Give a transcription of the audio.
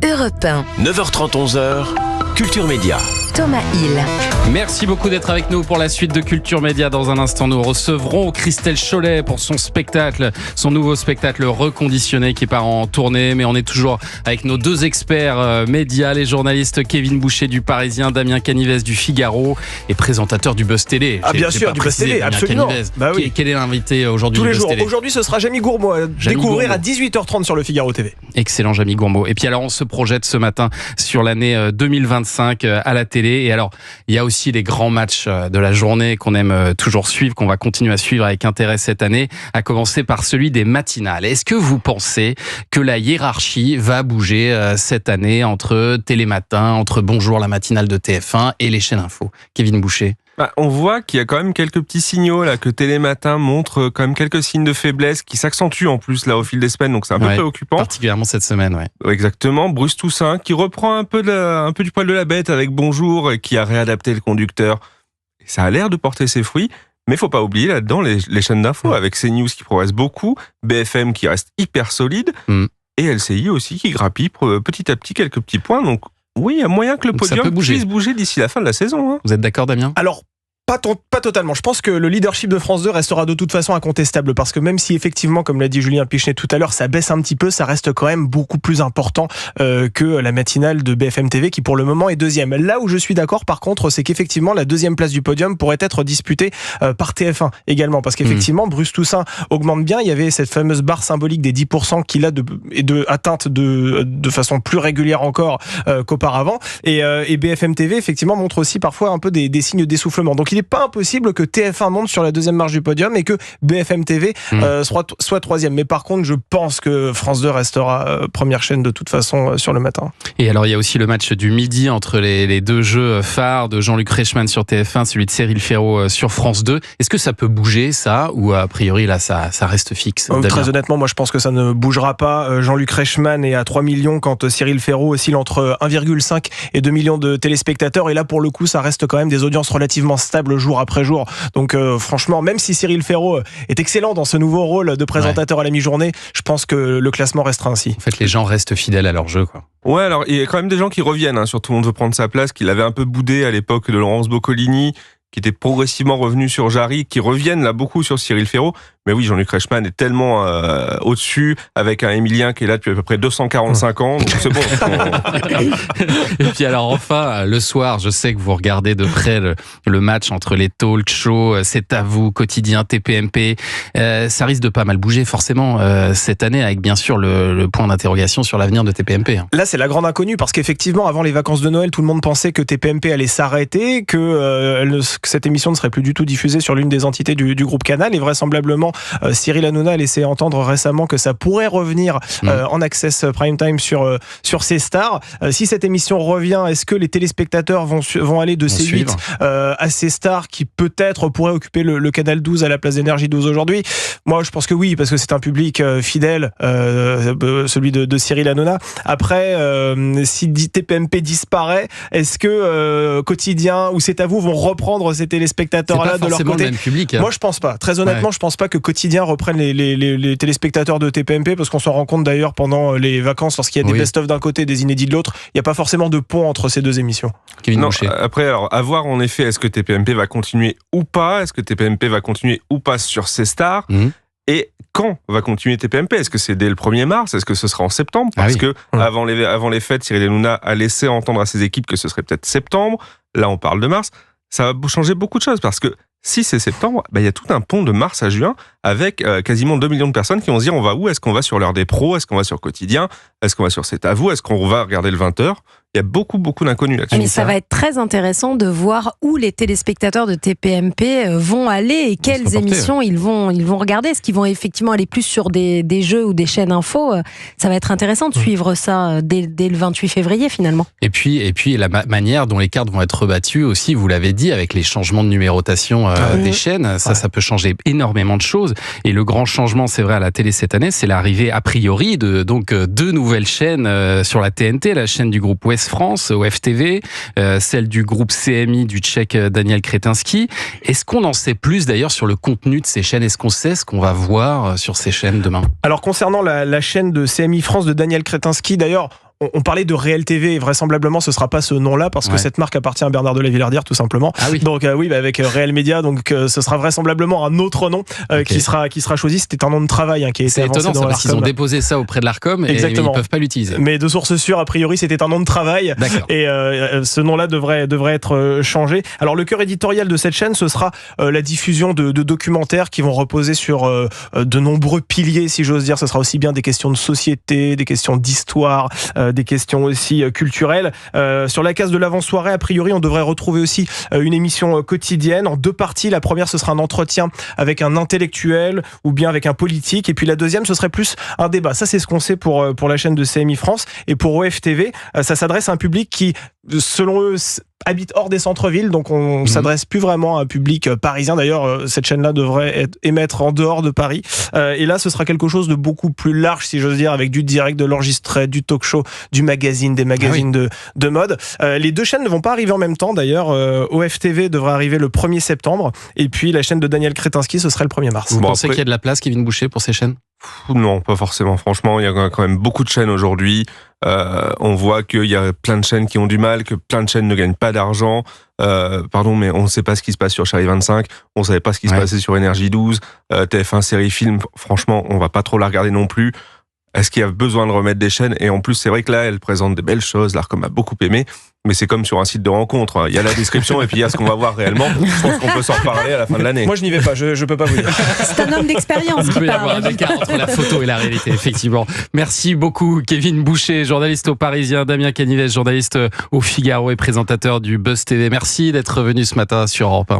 Europe 1. 9h30, 11h, Culture Média. Thomas Hill. Merci beaucoup d'être avec nous pour la suite de Culture Média. Dans un instant, nous recevrons Christelle Chollet pour son spectacle, son nouveau spectacle Reconditionné qui part en tournée. Mais on est toujours avec nos deux experts médias, les journalistes Kevin Boucher du Parisien, Damien Canivez du Figaro et présentateur du Buzz Télé. Ah bien sûr, du Buzz Télé, absolument. Bah oui. Quel est l'invité aujourd'hui? Tous les du jours. Buzz Télé? Aujourd'hui, ce sera Jamie Gourmaud à découvrir à 18h30 sur le Figaro TV. Excellent, Jamie Gourmaud. Et puis alors, on se projette ce matin sur l'année 2025 à la télé. Et alors, il y a aussi les grands matchs de la journée qu'on aime toujours suivre, qu'on va continuer à suivre avec intérêt cette année, à commencer par celui des matinales. Est-ce que vous pensez que la hiérarchie va bouger cette année entre Télématin, entre Bonjour la matinale de TF1 et les chaînes info? Kevin Boucher. On voit qu'il y a quand même quelques petits signaux là, que Télématin montre quand même quelques signes de faiblesse qui s'accentuent en plus là au fil des semaines, donc c'est un peu préoccupant. Particulièrement cette semaine, ouais. Exactement. Bruce Toussaint qui reprend un peu du poil de la bête avec Bonjour et qui a réadapté le conducteur. Et ça a l'air de porter ses fruits. Mais faut pas oublier là-dedans les chaînes d'infos avec CNews qui progresse beaucoup, BFM qui reste hyper solide et LCI aussi qui grappille petit à petit quelques petits points. Donc oui, il y a moyen que le podium puisse bouger d'ici la fin de la saison. Hein. Vous êtes d'accord, Damien? Alors, pas totalement. Je pense que le leadership de France 2 restera de toute façon incontestable parce que même si effectivement, comme l'a dit Julien Pichenet tout à l'heure, ça baisse un petit peu, ça reste quand même beaucoup plus important que la matinale de BFM TV qui pour le moment est deuxième. Là où je suis d'accord par contre, c'est qu'effectivement la deuxième place du podium pourrait être disputée par TF1 également parce qu'effectivement Bruce Toussaint augmente bien. Il y avait cette fameuse barre symbolique des 10% qu'il a atteinte de façon plus régulière encore qu'auparavant et BFM TV effectivement montre aussi parfois un peu des signes d'essoufflement. Donc il n'est pas impossible que TF1 monte sur la deuxième marche du podium et que BFM TV soit troisième. Mais par contre, je pense que France 2 restera première chaîne de toute façon sur le matin. Et alors, il y a aussi le match du midi entre les deux jeux phares de Jean-Luc Reichmann sur TF1, celui de Cyril Ferraud sur France 2. Est-ce que ça peut bouger, ça? Ou a priori, là, ça reste fixe? Très honnêtement, moi, je pense que ça ne bougera pas. Jean-Luc Reichmann est à 3 millions quand Cyril Ferraud oscille entre 1,5 et 2 millions de téléspectateurs. Et là, pour le coup, ça reste quand même des audiences relativement stables jour après jour. Donc franchement, même si Cyril Ferraud est excellent dans ce nouveau rôle de présentateur à la mi-journée, je pense que le classement restera ainsi. En fait, les gens restent fidèles à leur jeu, quoi. Ouais, alors il y a quand même des gens qui reviennent, hein, surtout Tout le monde veut prendre sa place, qu'il avait un peu boudé à l'époque de Laurence Boccolini, qui était progressivement revenu sur Jarry, qui reviennent là beaucoup sur Cyril Ferraud. Mais oui, Jean-Luc Reichmann est tellement au-dessus, avec un Émilien qui est là depuis à peu près 245 ans, donc c'est bon. Et puis alors enfin, le soir, je sais que vous regardez de près le match entre les talk shows, C'est à vous, Quotidien, TPMP. Ça risque de pas mal bouger forcément cette année, avec bien sûr le point d'interrogation sur l'avenir de TPMP. Là, c'est la grande inconnue, parce qu'effectivement, avant les vacances de Noël, tout le monde pensait que TPMP allait s'arrêter, que cette émission ne serait plus du tout diffusée sur l'une des entités du groupe Canal, et vraisemblablement, Cyril Hanouna a laissé entendre récemment que ça pourrait revenir en access prime time sur C-Star. Si cette émission revient, est-ce que les téléspectateurs vont aller de C8 à C-Star, qui peut-être pourrait occuper le canal 12 à la place d'Énergie 12 aujourd'hui? Moi, je pense que oui, parce que c'est un public fidèle, celui de Cyril Hanouna. Après, si TPMP disparaît, est-ce que Quotidien ou C'est à vous vont reprendre ces téléspectateurs-là de leur côté? Le même public, hein. Moi, je pense pas. Très honnêtement, je pense pas que Quotidien reprenne les téléspectateurs de TPMP, parce qu'on s'en rend compte d'ailleurs pendant les vacances, lorsqu'il y a des best-of d'un côté, des inédits de l'autre, il n'y a pas forcément de pont entre ces deux émissions. Non, après, alors, à voir en effet, est-ce que TPMP va continuer ou pas? Est-ce que TPMP va continuer ou pas sur C-Star? Et quand va continuer TPMP? Est-ce que c'est dès le 1er mars? Est-ce que ce sera en septembre? Parce que avant les fêtes, Cyril Hanouna a laissé entendre à ses équipes que ce serait peut-être septembre. Là, on parle de mars. Ça va changer beaucoup de choses, parce que si c'est septembre, il y a tout un pont de mars à juin avec quasiment 2 millions de personnes qui vont se dire on va où? Est-ce qu'on va sur l'heure des pros? Est-ce qu'on va sur Quotidien? Est-ce qu'on va sur C'est à vous? Est-ce qu'on va regarder le 20h? Il y a beaucoup d'inconnus là-dessus. Mais ça va être très intéressant de voir où les téléspectateurs de TPMP vont aller et quelles émissions ils vont regarder. Est-ce qu'ils vont effectivement aller plus sur des jeux ou des chaînes info? Ça va être intéressant de suivre ça dès le 28 février finalement. Et puis la manière dont les cartes vont être rebattues aussi, vous l'avez dit, avec les changements de numérotation des chaînes, ça peut changer énormément de choses. Et le grand changement, c'est vrai, à la télé cette année, c'est l'arrivée a priori de deux nouvelles chaînes sur la TNT, la chaîne du groupe Ouest France, OFTV, celle du groupe CMI du Tchèque Daniel Kretinsky. Est-ce qu'on en sait plus d'ailleurs sur le contenu de ces chaînes? Est-ce qu'on sait ce qu'on va voir sur ces chaînes demain? Alors concernant la chaîne de CMI France de Daniel Kretinsky, d'ailleurs, on parlait de Réel TV et vraisemblablement ce sera pas ce nom-là parce que cette marque appartient à Bernard de la Villardière tout simplement. Ah oui. Donc avec Réel Média, donc ce sera vraisemblablement un autre nom qui sera choisi. C'était un nom de travail qui a été avancé dans l'Arcom. Parce qu'ils ont déposé ça auprès de l'Arcom et ils ne peuvent pas l'utiliser. Mais de sources sûres, a priori, c'était un nom de travail. Et ce nom-là devrait être changé. Alors le cœur éditorial de cette chaîne, ce sera la diffusion de documentaires qui vont reposer sur de nombreux piliers, si j'ose dire. Ce sera aussi bien des questions de société, des questions d'histoire, des questions aussi culturelles. Sur la case de l'avant-soirée, a priori, on devrait retrouver aussi une émission quotidienne en 2 parties. La première, ce sera un entretien avec un intellectuel ou bien avec un politique. Et puis la deuxième, ce serait plus un débat. Ça, c'est ce qu'on sait pour la chaîne de CMI France. Et pour OFTV, ça s'adresse à un public qui, selon eux, habite hors des centres-villes, donc on s'adresse plus vraiment à un public parisien. D'ailleurs, cette chaîne-là devrait émettre en dehors de Paris. Et là, ce sera quelque chose de beaucoup plus large, si j'ose dire, avec du direct, de l'enregistré, du talk-show, du magazine, des magazines de mode. Les 2 chaînes ne vont pas arriver en même temps. D'ailleurs, OFTV devrait arriver le 1er septembre. Et puis, la chaîne de Daniel Kretinsky, ce serait le 1er mars. Vous pensez qu'il y a de la place, Kevin Boucher, pour ces chaînes ? Non, pas forcément. Franchement, il y a quand même beaucoup de chaînes aujourd'hui. On voit qu'il y a plein de chaînes qui ont du mal, que plein de chaînes ne gagnent pas d'argent. Mais on ne sait pas ce qui se passe sur Chérie 25. On ne savait pas ce qui se passait sur Énergie 12. TF1 série film, franchement, on va pas trop la regarder non plus. Est-ce qu'il y a besoin de remettre des chaînes ? Et en plus, c'est vrai que là, elle présente des belles choses. L'Arcom a beaucoup aimé. Mais c'est comme sur un site de rencontre. Il y a la description et puis il y a ce qu'on va voir réellement. Je pense qu'on peut s'en reparler à la fin de l'année. Moi, je n'y vais pas. Je peux pas vous dire. C'est un homme d'expérience. Il peut y avoir un écart entre la photo et la réalité, effectivement. Merci beaucoup, Kevin Boucher, journaliste au Parisien, Damien Canives, journaliste au Figaro et présentateur du Buzz TV. Merci d'être venu ce matin sur Europe 1.